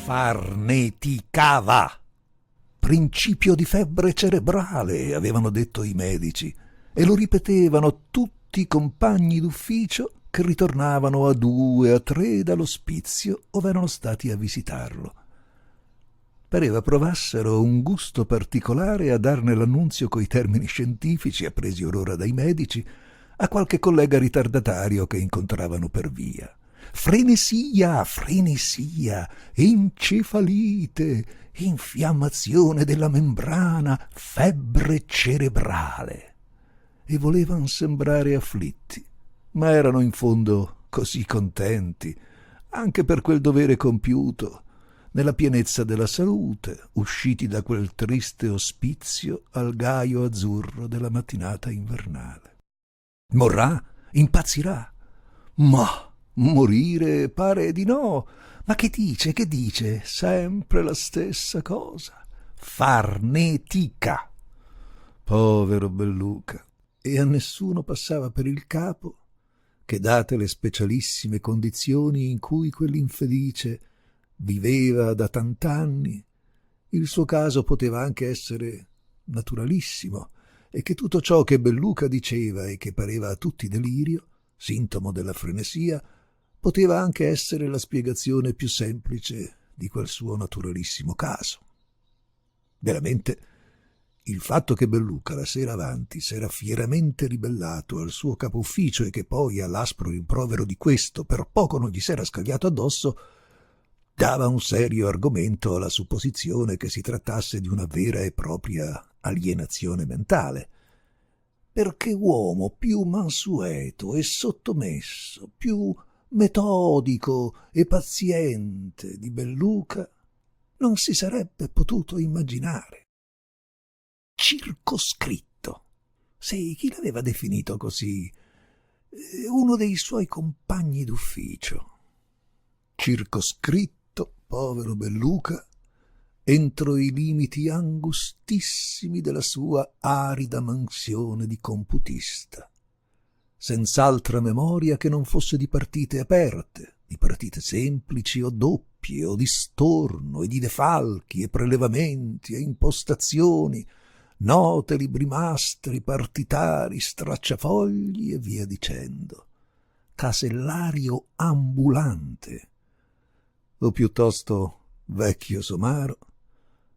farneticava. Principio di febbre cerebrale, avevano detto i medici, e lo ripetevano tutti i compagni d'ufficio che ritornavano a 2, a 3 dall'ospizio ove erano stati a visitarlo. Pareva provassero un gusto particolare a darne l'annunzio coi termini scientifici appresi or ora dai medici a qualche collega ritardatario che incontravano per via. Frenesia, frenesia, encefalite, infiammazione della membrana, febbre cerebrale. E volevano sembrare afflitti, ma erano in fondo così contenti, anche per quel dovere compiuto, nella pienezza della salute, usciti da quel triste ospizio al gaio azzurro della mattinata invernale. Morrà? Impazzirà? Ma morire pare di no. Ma che dice? Che dice? Sempre la stessa cosa. Farnetica. Povero Belluca. E a nessuno passava per il capo che, date le specialissime condizioni in cui quell'infelice viveva da tant'anni, il suo caso poteva anche essere naturalissimo e che tutto ciò che Belluca diceva e che pareva a tutti delirio, sintomo della frenesia, poteva anche essere la spiegazione più semplice di quel suo naturalissimo caso. Veramente, il fatto che Belluca la sera avanti s'era fieramente ribellato al suo capo ufficio e che poi, all'aspro rimprovero di questo, per poco non gli s'era scagliato addosso, dava un serio argomento alla supposizione che si trattasse di una vera e propria alienazione mentale, perché uomo più mansueto e sottomesso, più metodico e paziente di Belluca non si sarebbe potuto immaginare. Circoscritto. Sì, chi l'aveva definito così? Uno dei suoi compagni d'ufficio. Circoscritto, povero Belluca, entro i limiti angustissimi della sua arida mansione di computista, senz'altra memoria che non fosse di partite aperte, di partite semplici o doppie, o di storno e di defalchi e prelevamenti e impostazioni, note, libri mastri, partitari, stracciafogli e via dicendo. Casellario ambulante, o piuttosto vecchio somaro,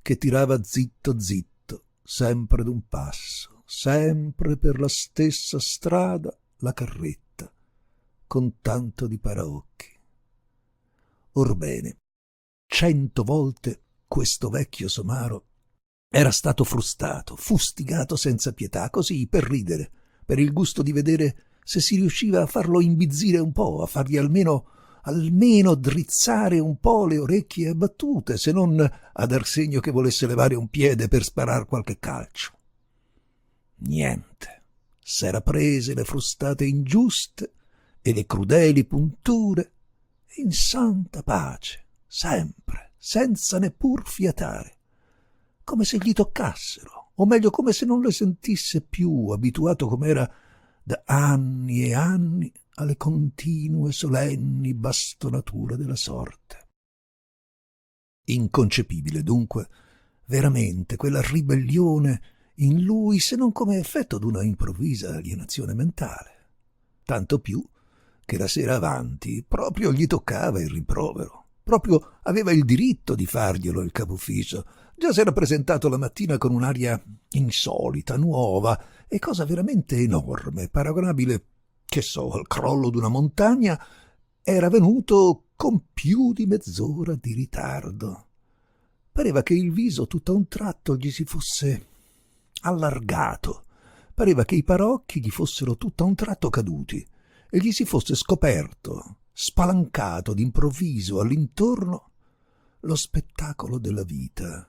che tirava zitto zitto, sempre d'un passo, sempre per la stessa strada, la carretta, con tanto di paraocchi. Orbene, 100 volte questo vecchio somaro era stato frustato, fustigato senza pietà, così per ridere, per il gusto di vedere se si riusciva a farlo imbizzire un po', a fargli almeno drizzare un po' le orecchie abbattute, se non a dar segno che volesse levare un piede per sparar qualche calcio. Niente. S'era prese le frustate ingiuste e le crudeli punture in santa pace, sempre, senza neppur fiatare, come se gli toccassero, o meglio come se non le sentisse più, abituato com'era da anni e anni alle continue solenni bastonature della sorte. Inconcepibile dunque veramente quella ribellione in lui, se non come effetto d'una improvvisa alienazione mentale, tanto più che la sera avanti proprio gli toccava il rimprovero, proprio aveva il diritto di farglielo il capufficio. Già s'era presentato la mattina con un'aria insolita, nuova, e cosa veramente enorme, paragonabile, che so, al crollo d'una montagna, era venuto con più di mezz'ora di ritardo. Pareva che il viso tutto a un tratto gli si fosse allargato, pareva che i parocchi gli fossero tutto a un tratto caduti e gli si fosse scoperto, spalancato d'improvviso all'intorno, lo spettacolo della vita.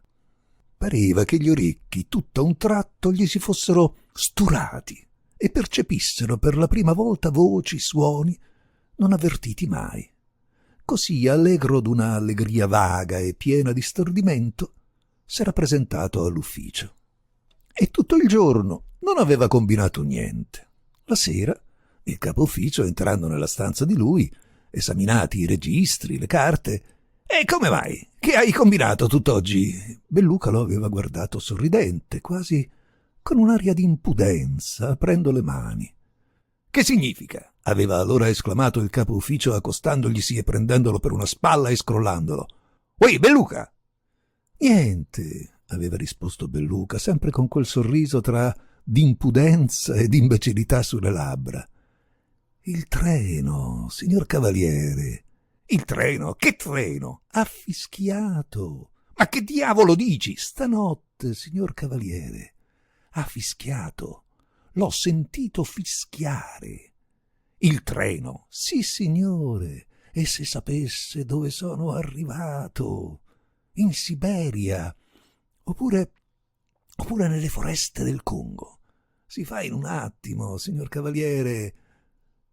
Pareva che gli orecchi tutto a un tratto gli si fossero sturati e percepissero per la prima volta voci, suoni non avvertiti mai. Così, allegro d'una allegria vaga e piena di stordimento, s'era presentato all'ufficio. E tutto il giorno non aveva combinato niente. La sera, il capo ufficio, entrando nella stanza di lui, esaminati i registri, le carte, E come mai? Che hai combinato tutt'oggi? Belluca lo aveva guardato sorridente, quasi con un'aria di impudenza, aprendo le mani. Che significa? Aveva allora esclamato il capo ufficio accostandoglisi e prendendolo per una spalla e scrollandolo. Ui, Belluca! Niente, aveva risposto Belluca, sempre con quel sorriso tra d'impudenza e d'imbecillità sulle labbra. Il treno, signor Cavaliere. Il treno? Che treno? Ha fischiato. Ma che diavolo dici? Stanotte, signor Cavaliere. Ha fischiato. L'ho sentito fischiare. Il treno? Sì, signore. E se sapesse dove sono arrivato? In Siberia. Oppure nelle foreste del Congo. Si fa in un attimo, signor Cavaliere.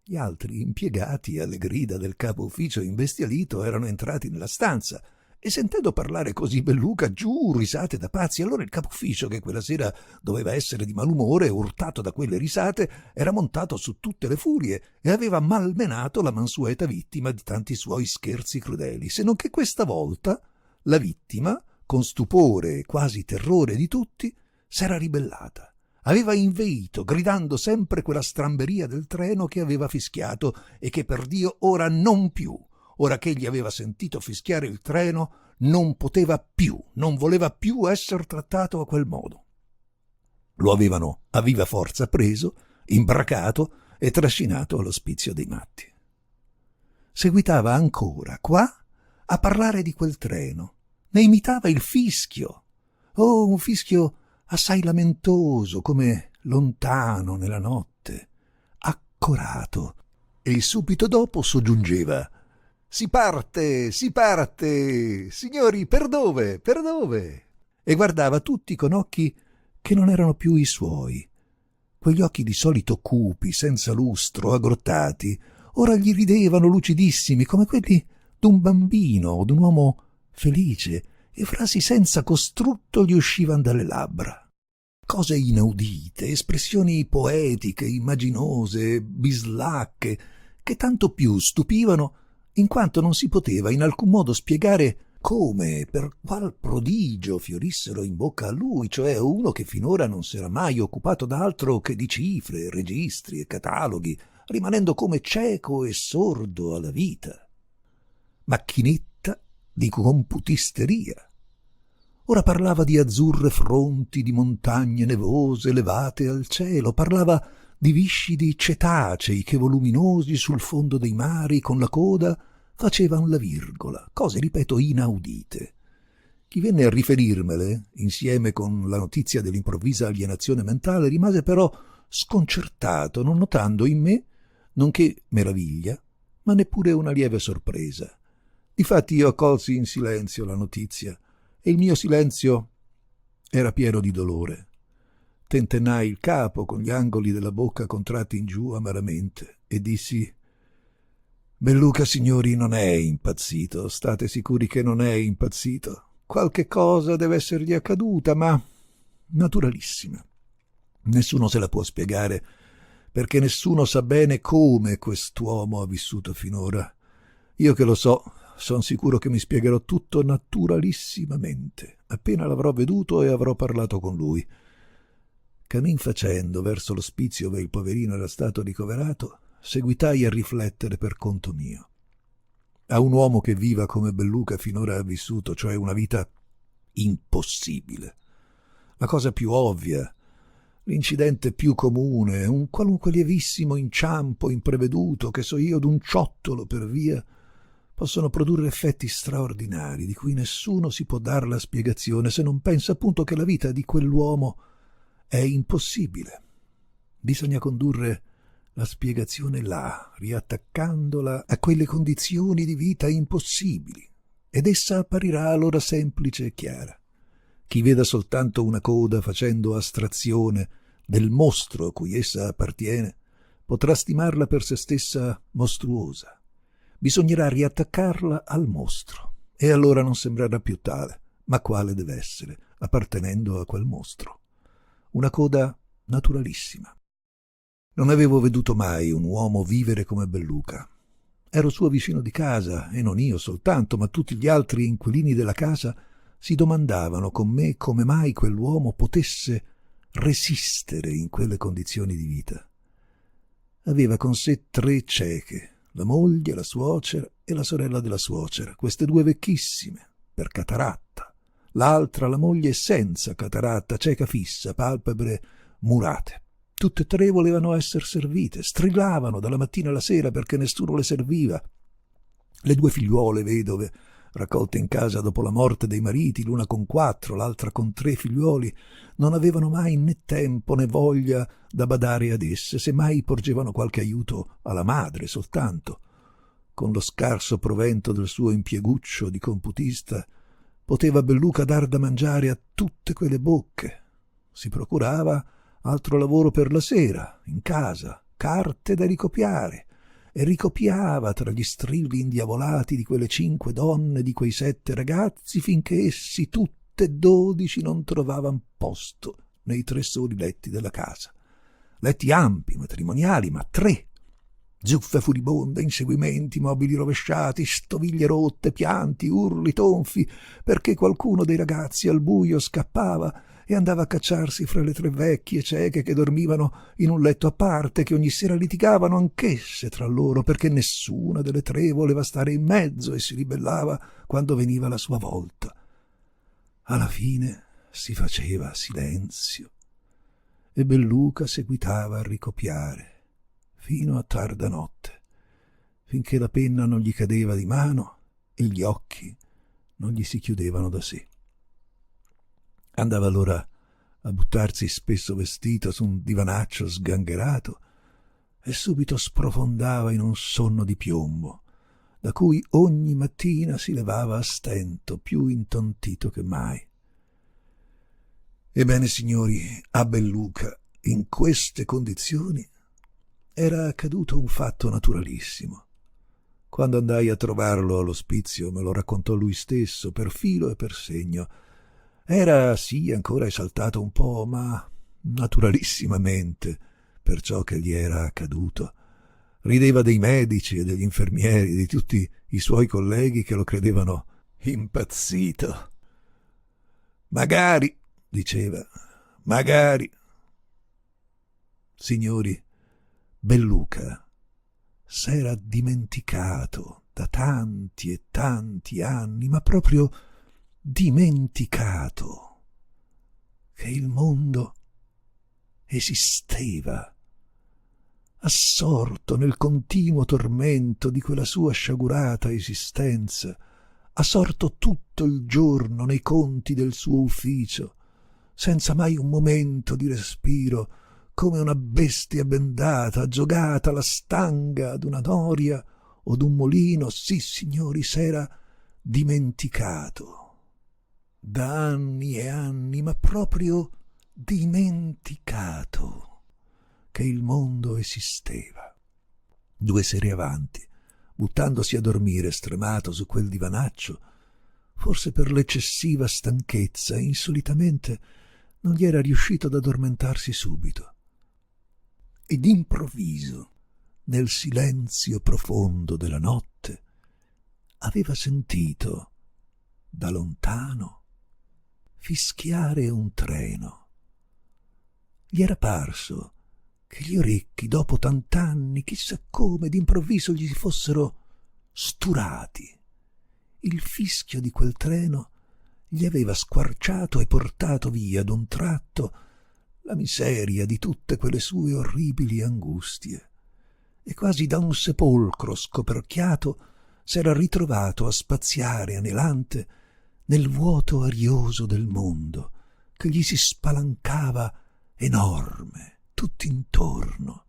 Gli altri impiegati, alle grida del capo ufficio imbestialito, erano entrati nella stanza e, sentendo parlare così Belluca, giù risate da pazzi. Allora il capo ufficio, che quella sera doveva essere di malumore, urtato da quelle risate, era montato su tutte le furie e aveva malmenato la mansueta vittima di tanti suoi scherzi crudeli, se non che questa volta la vittima, con stupore e quasi terrore di tutti, s'era ribellata. Aveva inveito, gridando sempre quella stramberia del treno che aveva fischiato e che, per Dio, ora non più. Ora che egli aveva sentito fischiare il treno, non poteva più, non voleva più essere trattato a quel modo. Lo avevano a viva forza preso, imbracato e trascinato all'ospizio dei matti. Seguitava ancora, qua, a parlare di quel treno. Ne imitava il fischio. Oh, un fischio assai lamentoso, come lontano nella notte, accorato, e subito dopo soggiungeva: si parte, signori, per dove, per dove? E guardava tutti con occhi che non erano più i suoi, quegli occhi di solito cupi, senza lustro, aggrottati, ora gli ridevano lucidissimi come quelli d'un bambino o d'un uomo felice, e frasi senza costrutto gli uscivan dalle labbra. Cose inaudite, espressioni poetiche, immaginose, bislacche, che tanto più stupivano in quanto non si poteva in alcun modo spiegare come, per qual prodigio fiorissero in bocca a lui, cioè uno che finora non s'era mai occupato d'altro che di cifre, registri e cataloghi, rimanendo come cieco e sordo alla vita. Macchinetta di computisteria. Ora parlava di azzurre fronti, di montagne nevose levate al cielo, parlava di viscidi cetacei che, voluminosi sul fondo dei mari, con la coda facevan la virgola, cose, ripeto, inaudite. Chi venne a riferirmele, insieme con la notizia dell'improvvisa alienazione mentale, rimase però sconcertato, non notando in me nonché meraviglia, ma neppure una lieve sorpresa. Difatti io accolsi in silenzio la notizia, e il mio silenzio era pieno di dolore. Tentennai il capo con gli angoli della bocca contratti in giù amaramente e dissi: Belluca, signori, non è impazzito, state sicuri che non è impazzito. Qualche cosa deve essergli accaduta, ma naturalissima. Nessuno se la può spiegare, perché nessuno sa bene come quest'uomo ha vissuto finora. Io che lo so, son sicuro che mi spiegherò tutto naturalissimamente, appena l'avrò veduto e avrò parlato con lui. Cammin facendo verso l'ospizio dove il poverino era stato ricoverato, seguitai a riflettere per conto mio. A un uomo che viva come Belluca finora ha vissuto, cioè una vita impossibile, la cosa più ovvia, l'incidente più comune, un qualunque lievissimo inciampo impreveduto, che so io, d'un ciottolo per via, possono produrre effetti straordinari di cui nessuno si può dar la spiegazione, se non pensa appunto che la vita di quell'uomo è impossibile. Bisogna condurre la spiegazione là, riattaccandola a quelle condizioni di vita impossibili, ed essa apparirà allora semplice e chiara. Chi veda soltanto una coda facendo astrazione del mostro a cui essa appartiene potrà stimarla per se stessa mostruosa. Bisognerà riattaccarla al mostro, e allora non sembrerà più tale, ma quale deve essere, appartenendo a quel mostro. Una coda naturalissima. Non avevo veduto mai un uomo vivere come Belluca. ero suo vicino di casa, e non io soltanto, ma tutti gli altri inquilini della casa si domandavano con me come mai quell'uomo potesse resistere in quelle condizioni di vita. Aveva con sé 3 cieche, la moglie, la suocera e la sorella della suocera, queste 2 vecchissime, per cataratta. L'altra, la moglie, senza cataratta, cieca fissa, palpebre murate. Tutte e 3 volevano essere servite, strillavano dalla mattina alla sera perché nessuno le serviva. Le 2 figliuole vedove, raccolte in casa dopo la morte dei mariti, l'una con 4, l'altra con 3 figliuoli, non avevano mai né tempo né voglia da badare ad esse, semmai porgevano qualche aiuto alla madre soltanto. Con lo scarso provento del suo impieguccio di computista poteva Belluca dar da mangiare a tutte quelle bocche. Si procurava altro lavoro per la sera, in casa, carte da ricopiare, e ricopiava tra gli strilli indiavolati di quelle 5 donne, di quei 7 ragazzi, finché essi tutte e 12 non trovavan posto nei 3 soli letti della casa. Letti ampi, matrimoniali, ma 3. Zuffe furibonde, inseguimenti, mobili rovesciati, stoviglie rotte, pianti, urli, tonfi, perché qualcuno dei ragazzi al buio scappava e andava a cacciarsi fra le 3 vecchie cieche che dormivano in un letto a parte, che ogni sera litigavano anch'esse tra loro, perché nessuna delle 3 voleva stare in mezzo e si ribellava quando veniva la sua volta. Alla fine si faceva silenzio e Belluca seguitava a ricopiare fino a tarda notte, finché la penna non gli cadeva di mano e gli occhi non gli si chiudevano da sé. Andava allora a buttarsi spesso vestito su un divanaccio sgangherato e subito sprofondava in un sonno di piombo, da cui ogni mattina si levava a stento, più intontito che mai. Ebbene, signori, a Belluca, in queste condizioni, era accaduto un fatto naturalissimo. Quando andai a trovarlo all'ospizio me lo raccontò lui stesso, per filo e per segno. Era sì ancora esaltato un po', ma naturalissimamente per ciò che gli era accaduto. Rideva dei medici e degli infermieri, di tutti i suoi colleghi che lo credevano impazzito. Magari, diceva, magari. Signori, Belluca s'era dimenticato da tanti e tanti anni, ma proprio dimenticato, che il mondo esisteva, assorto nel continuo tormento di quella sua sciagurata esistenza, assorto tutto il giorno nei conti del suo ufficio, senza mai un momento di respiro, come una bestia bendata, giocata alla stanga d'una noria o d'un molino. Sì, signori, s'era dimenticato da anni e anni, ma proprio dimenticato che il mondo esisteva. 2 sere avanti, buttandosi a dormire stremato su quel divanaccio, forse per l'eccessiva stanchezza, insolitamente non gli era riuscito ad addormentarsi subito. E d'improvviso, nel silenzio profondo della notte, aveva sentito da lontano fischiare un treno. Gli era parso che gli orecchi, dopo tant'anni, chissà come, d'improvviso gli si fossero sturati. Il fischio di quel treno gli aveva squarciato e portato via d'un tratto la miseria di tutte quelle sue orribili angustie, e quasi da un sepolcro scoperchiato s'era ritrovato a spaziare anelante nel vuoto arioso del mondo, che gli si spalancava enorme tutt'intorno.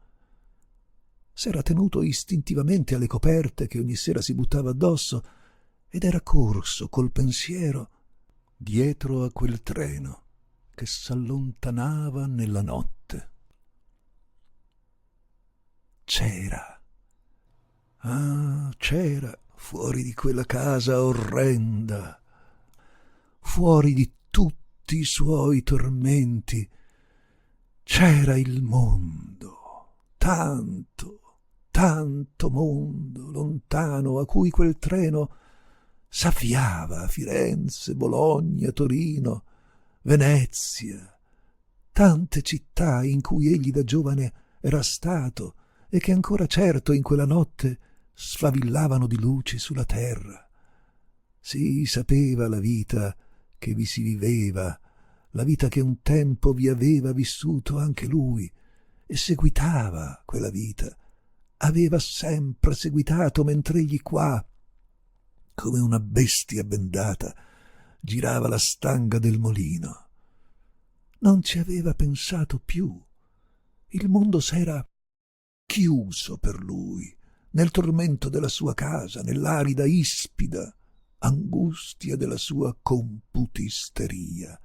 S'era tenuto istintivamente alle coperte che ogni sera si buttava addosso ed era corso col pensiero dietro a quel treno che s'allontanava nella notte. C'era, c'era fuori di quella casa orrenda, fuori di tutti i suoi tormenti, c'era il mondo, tanto, tanto mondo lontano a cui quel treno s'avviava, a Firenze, Bologna, Torino, Venezia, tante città in cui egli da giovane era stato e che ancora certo in quella notte sfavillavano di luci sulla terra. Si sapeva la vita che vi si viveva, la vita che un tempo vi aveva vissuto anche lui, e seguitava quella vita, aveva sempre seguitato mentre egli qua, come una bestia bendata, girava la stanga del molino. Non ci aveva pensato più. Il mondo s'era chiuso per lui, nel tormento della sua casa, nell'arida ispida angustia della sua computisteria.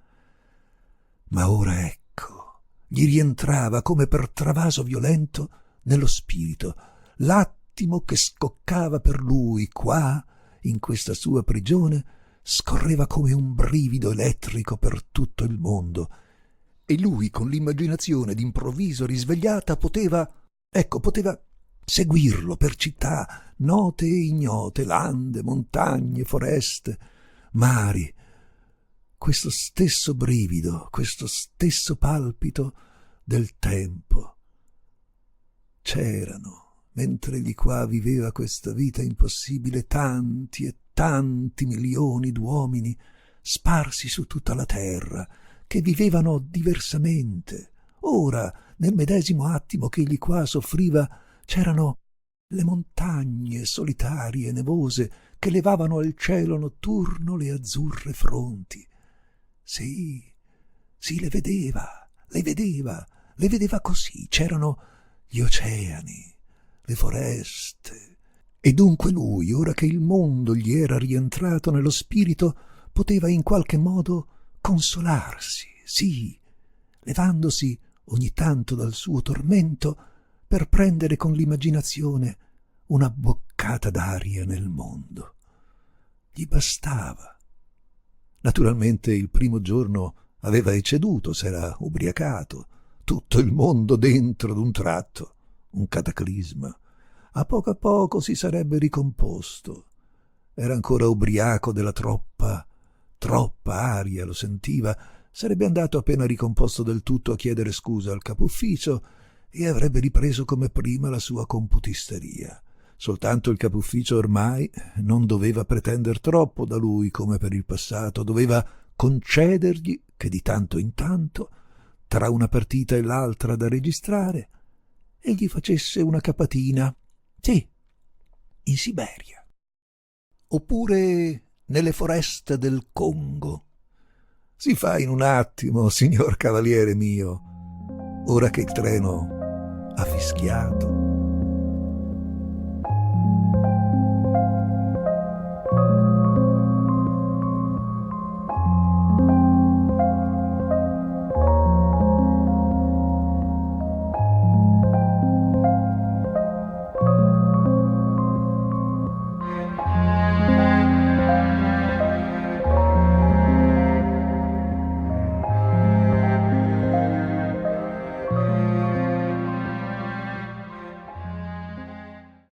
Ma ora ecco, gli rientrava come per travaso violento nello spirito l'attimo che scoccava per lui qua, in questa sua prigione, scorreva come un brivido elettrico per tutto il mondo, e lui con l'immaginazione d'improvviso risvegliata poteva seguirlo per città note e ignote, lande, montagne, foreste, mari. Questo stesso brivido, questo stesso palpito del tempo c'erano, mentre egli qua viveva questa vita impossibile, tanti e tanti milioni d'uomini sparsi su tutta la terra, che vivevano diversamente. Ora, nel medesimo attimo che egli qua soffriva, c'erano le montagne solitarie e nevose che levavano al cielo notturno le azzurre fronti. Sì, le vedeva così. C'erano gli oceani, le foreste. E dunque lui, ora che il mondo gli era rientrato nello spirito, poteva in qualche modo consolarsi, sì, levandosi ogni tanto dal suo tormento per prendere con l'immaginazione una boccata d'aria nel mondo. Gli bastava. Naturalmente il primo giorno aveva ecceduto, s'era ubriacato, tutto il mondo dentro d'un tratto, un cataclisma. A poco si sarebbe ricomposto. Era ancora ubriaco della troppa aria, lo sentiva. Sarebbe andato appena ricomposto del tutto a chiedere scusa al capufficio e avrebbe ripreso come prima la sua computisteria. Soltanto il capufficio ormai non doveva pretender troppo da lui come per il passato, doveva concedergli che di tanto in tanto, tra una partita e l'altra da registrare, egli facesse una capatina, sì, in Siberia, oppure nelle foreste del Congo. Si fa in un attimo, signor cavaliere mio, ora che il treno ha fischiato.